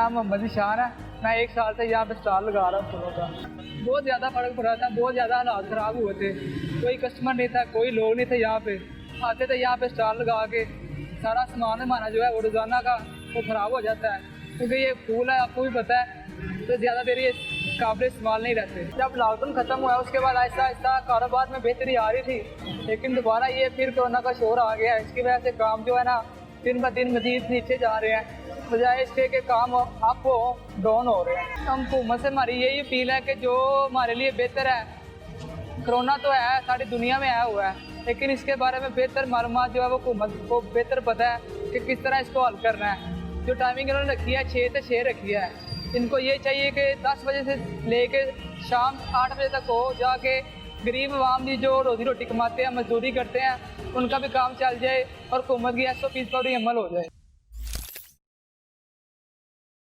नाम मोहम्मद निशान है। मैं 1 साल से यहाँ पे स्टॉल लगा रहा हूँ फूलों का। बहुत ज़्यादा फ़र्क पड़ा था, बहुत ज़्यादा हालात ख़राब हुए थे। कोई कस्टमर नहीं था, कोई लोग नहीं थे यहाँ पे। आते थे यहाँ पे स्टॉल लगा के, सारा सामान हमारा जो है वो रोज़ाना का वो ख़राब हो जाता है, क्योंकि ये फूल है आपको भी पता है, तो ज़्यादा देर ये काबिल इस्तेमाल नहीं रहते। जब लॉकडाउन ख़त्म हुआ उसके बाद आहिस्ता आहिस्ता कारोबार में बेहतरी आ रही थी, लेकिन दोबारा ये फिर कोरोना का शोर आ गया है। इसकी वजह से काम जो है ना दिन ब दिन मजीद नीचे जा रहे हैं, बजाय इसके के काम अप हो डाउन हो रहे हैं। हम हुकूमत से हमारी यही अपील है कि जो हमारे लिए बेहतर है, कोरोना तो है सारी दुनिया में आया हुआ है, लेकिन इसके बारे में बेहतर मालूमात जो है वो हुकूमत को बेहतर पता है कि किस तरह इसको हल करना है। जो टाइमिंग इन्होंने रखी है 6 से 6 रखी है, इनको ये चाहिए कि 10 बजे से लेके शाम 8 बजे तक हो, जाके गरीब आवाम भी जो रोजी रोटी कमाते हैं, मजदूरी करते हैं, उनका भी काम चल जाए और हुकूमत की SOP पर भी अमल हो जाए।